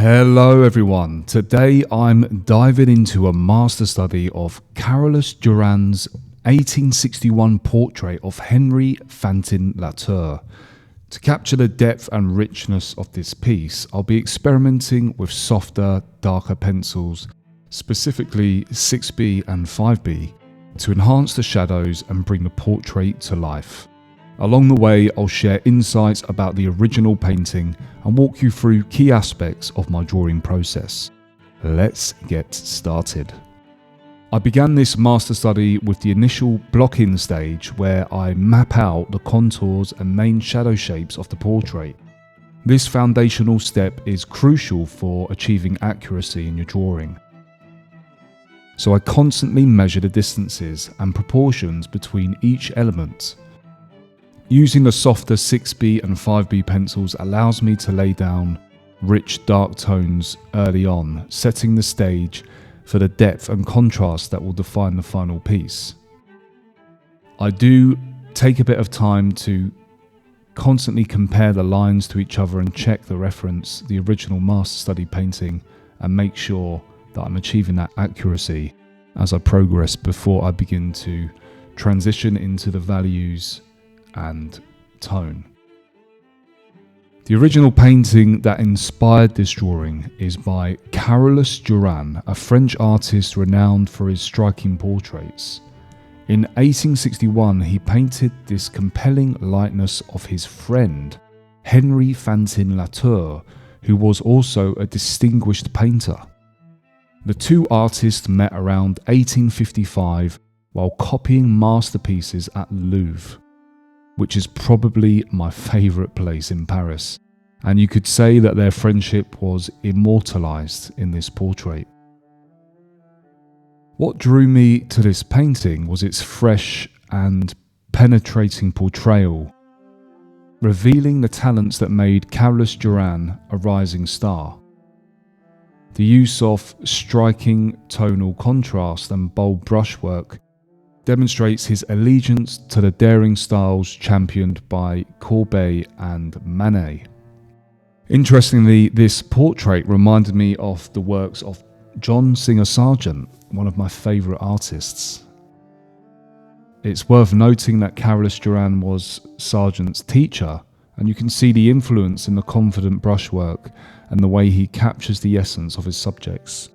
Hello everyone, today I'm diving into a master study of Carolus Duran's 1861 portrait of Henri Fantin-Latour. To capture the depth and richness of this piece, I'll be experimenting with softer, darker pencils, specifically 6B and 5B, to enhance the shadows and bring the portrait to life. Along the way, I'll share insights about the original painting and walk you through key aspects of my drawing process. Let's get started. I began this master study with the initial block-in stage where I map out the contours and main shadow shapes of the portrait. This foundational step is crucial for achieving accuracy in your drawing. So I constantly measure the distances and proportions between each element. Using the softer 6B and 5B pencils allows me to lay down rich dark tones early on, setting the stage for the depth and contrast that will define the final piece. I do take a bit of time to constantly compare the lines to each other and check the reference, the original master study painting, and make sure that I'm achieving that accuracy as I progress before I begin to transition into the values and tone. The original painting that inspired this drawing is by Carolus Duran, a French artist renowned for his striking portraits. In 1861, he painted this compelling likeness of his friend, Henri Fantin-Latour, who was also a distinguished painter. The two artists met around 1855 while copying masterpieces at the Louvre, which is probably my favourite place in Paris, and you could say that their friendship was immortalised in this portrait. What drew me to this painting was its fresh and penetrating portrayal, revealing the talents that made Carolus Duran a rising star. The use of striking tonal contrast and bold brushwork demonstrates his allegiance to the daring styles championed by Courbet and Manet. Interestingly, this portrait reminded me of the works of John Singer Sargent, one of my favourite artists. It's worth noting that Carolus Duran was Sargent's teacher, and you can see the influence in the confident brushwork and the way he captures the essence of his subjects.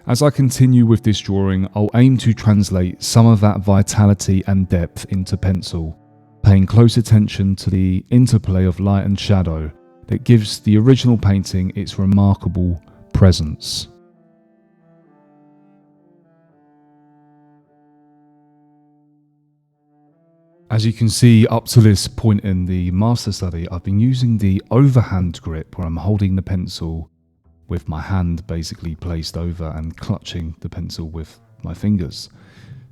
As I continue with this drawing, I'll aim to translate some of that vitality and depth into pencil, paying close attention to the interplay of light and shadow that gives the original painting its remarkable presence. As you can see, up to this point in the master study, I've been using the overhand grip where I'm holding the pencil with my hand basically placed over and clutching the pencil with my fingers.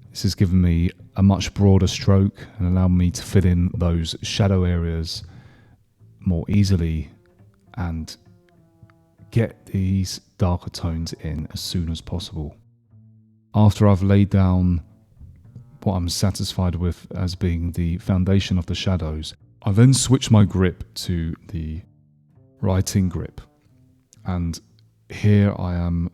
This has given me a much broader stroke and allowed me to fill in those shadow areas more easily and get these darker tones in as soon as possible. After I've laid down what I'm satisfied with as being the foundation of the shadows, I then switch my grip to the writing grip. And here I am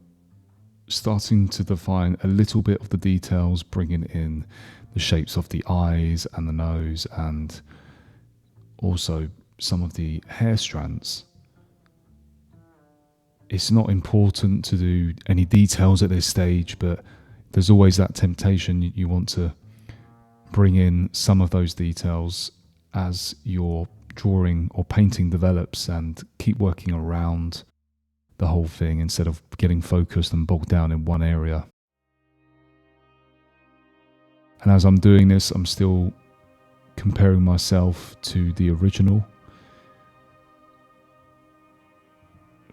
starting to define a little bit of the details, bringing in the shapes of the eyes and the nose and also some of the hair strands. It's not important to do any details at this stage, but there's always that temptation. You want to bring in some of those details as your drawing or painting develops and keep working around the whole thing instead of getting focused and bogged down in one area. And as I'm doing this, I'm still comparing myself to the original,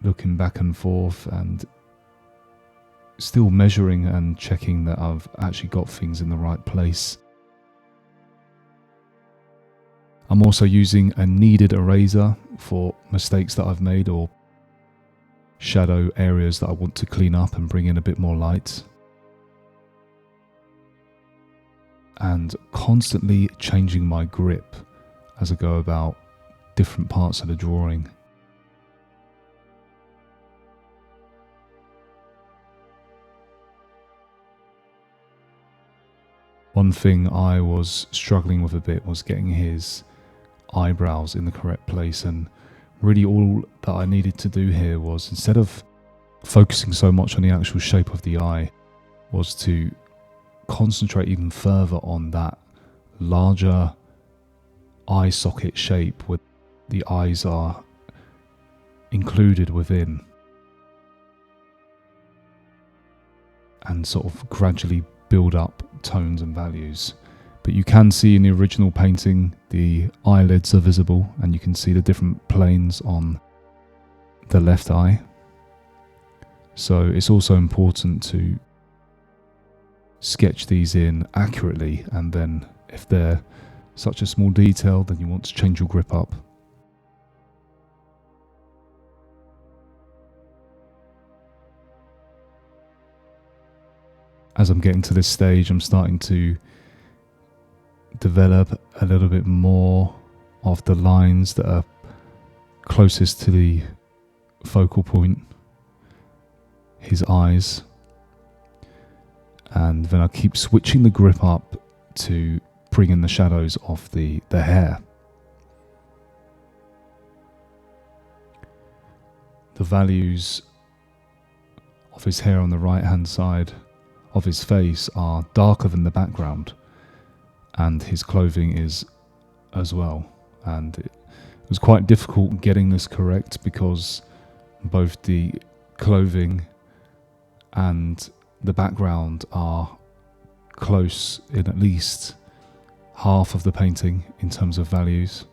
looking back and forth and still measuring and checking that I've actually got things in the right place. I'm also using a kneaded eraser for mistakes that I've made or shadow areas that I want to clean up and bring in a bit more light. And constantly changing my grip as I go about different parts of the drawing. One thing I was struggling with a bit was getting his eyebrows in the correct place, and really all that I needed to do here was, instead of focusing so much on the actual shape of the eye, was to concentrate even further on that larger eye socket shape where the eyes are included within, and sort of gradually build up tones and values. But you can see in the original painting the eyelids are visible, and you can see the different planes on the left eye. So it's also important to sketch these in accurately, and then if they're such a small detail, then you want to change your grip up. As I'm getting to this stage, I'm starting to develop a little bit more of the lines that are closest to the focal point, his eyes, and then I keep switching the grip up to bring in the shadows of the hair. The values of his hair on the right hand side of his face are darker than the background, and his clothing is as well. And it was quite difficult getting this correct because both the clothing and the background are close in at least half of the painting in terms of values.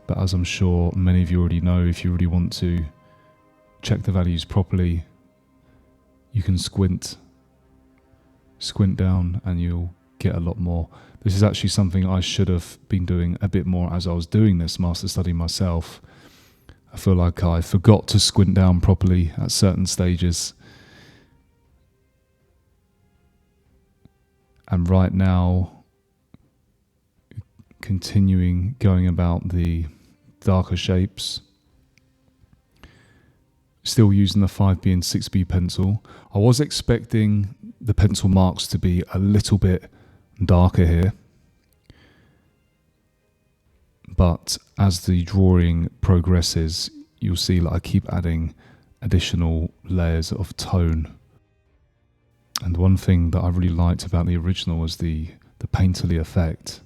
But as I'm sure many of you already know, if you really want to check the values properly, you can squint down and you'll get a lot more. This is actually something I should have been doing a bit more as I was doing this master study myself. I feel like I forgot to squint down properly at certain stages. And right now, continuing going about the darker shapes, still using the 5B and 6B pencil. I was expecting the pencil marks to be a little bit darker here, but as the drawing progresses, you'll see that I keep adding additional layers of tone. And one thing that I really liked about the original was the painterly effect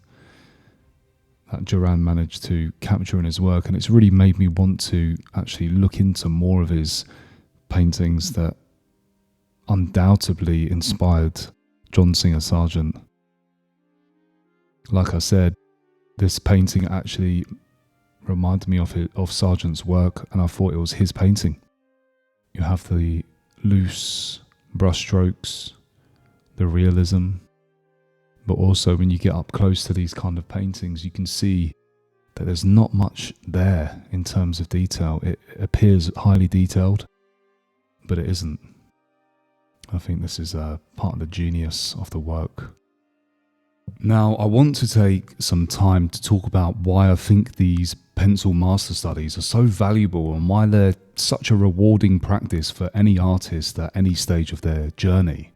that Duran managed to capture in his work, and it's really made me want to actually look into more of his paintings that undoubtedly inspired John Singer Sargent. Like I said, this painting actually reminded me of Sargent's work, and I thought it was his painting. You have the loose brushstrokes, the realism, but also when you get up close to these kind of paintings, you can see that there's not much there in terms of detail. It appears highly detailed, but it isn't. I think this is part of the genius of the work. Now, I want to take some time to talk about why I think these pencil master studies are so valuable and why they're such a rewarding practice for any artist at any stage of their journey.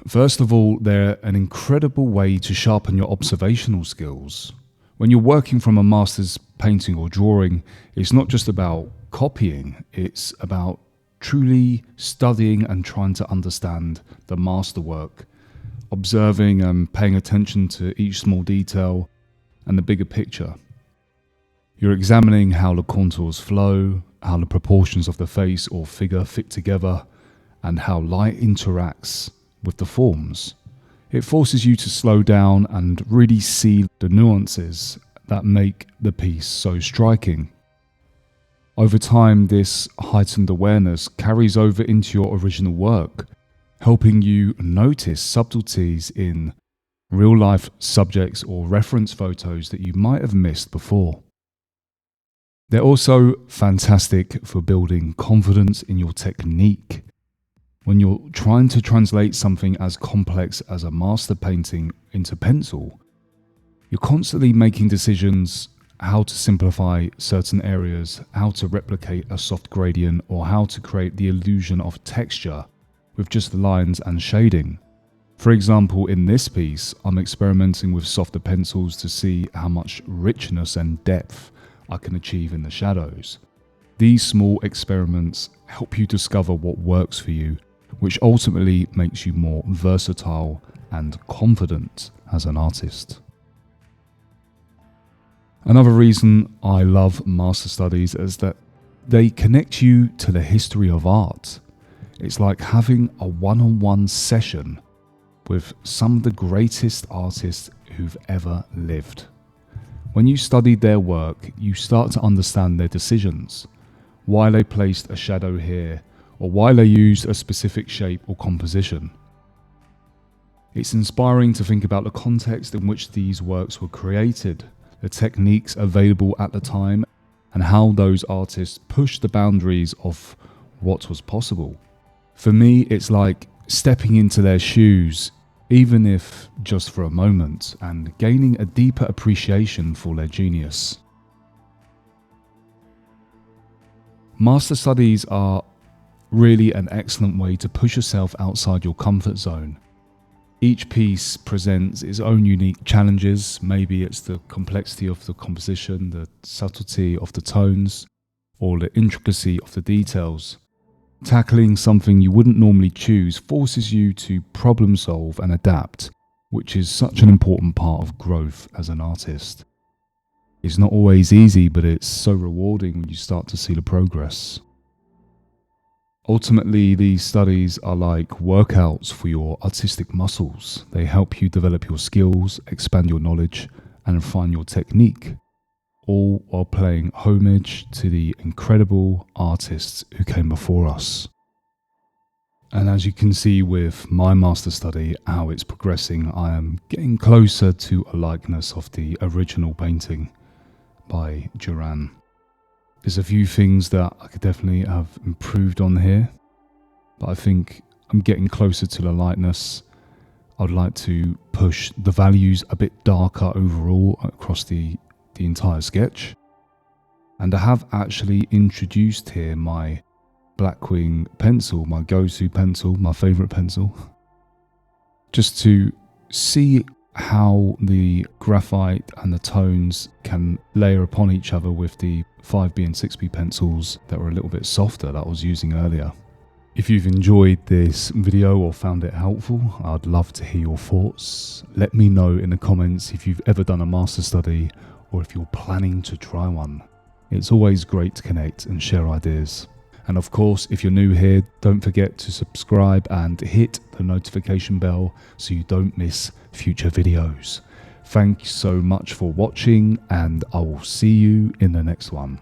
First of all, they're an incredible way to sharpen your observational skills. When you're working from a master's painting or drawing, it's not just about copying, it's about truly studying and trying to understand the masterwork, observing and paying attention to each small detail and the bigger picture. You're examining how the contours flow, how the proportions of the face or figure fit together, and how light interacts with the forms. It forces you to slow down and really see the nuances that make the piece so striking. Over time, this heightened awareness carries over into your original work, helping you notice subtleties in real-life subjects or reference photos that you might have missed before. They're also fantastic for building confidence in your technique. When you're trying to translate something as complex as a master painting into pencil, you're constantly making decisions how to simplify certain areas, how to replicate a soft gradient, or how to create the illusion of texture with just the lines and shading. For example, in this piece, I'm experimenting with softer pencils to see how much richness and depth I can achieve in the shadows. These small experiments help you discover what works for you, which ultimately makes you more versatile and confident as an artist. Another reason I love master studies is that they connect you to the history of art. It's like having a one-on-one session with some of the greatest artists who've ever lived. When you study their work, you start to understand their decisions, why they placed a shadow here, or why they used a specific shape or composition. It's inspiring to think about the context in which these works were created, the techniques available at the time, and how those artists pushed the boundaries of what was possible. For me, it's like stepping into their shoes, even if just for a moment, and gaining a deeper appreciation for their genius. Master studies are really an excellent way to push yourself outside your comfort zone. Each piece presents its own unique challenges. Maybe it's the complexity of the composition, the subtlety of the tones, or the intricacy of the details. Tackling something you wouldn't normally choose forces you to problem solve and adapt, which is such an important part of growth as an artist. It's not always easy, but it's so rewarding when you start to see the progress. Ultimately, these studies are like workouts for your artistic muscles. They help you develop your skills, expand your knowledge, and refine your technique, all while paying homage to the incredible artists who came before us. And as you can see with my master study, how it's progressing, I am getting closer to a likeness of the original painting by Duran. There's a few things that I could definitely have improved on here, but I think I'm getting closer to the likeness. I'd like to push the values a bit darker overall across the entire sketch. And I have actually introduced here my Blackwing pencil, my go-to pencil, my favourite pencil, just to see how the graphite and the tones can layer upon each other with the 5B and 6B pencils that were a little bit softer that I was using earlier. If you've enjoyed this video or found it helpful, I'd love to hear your thoughts. Let me know in the comments if you've ever done a master study or if you're planning to try one. It's always great to connect and share ideas. And of course, if you're new here, don't forget to subscribe and hit the notification bell so you don't miss future videos. Thanks so much for watching, and I will see you in the next one.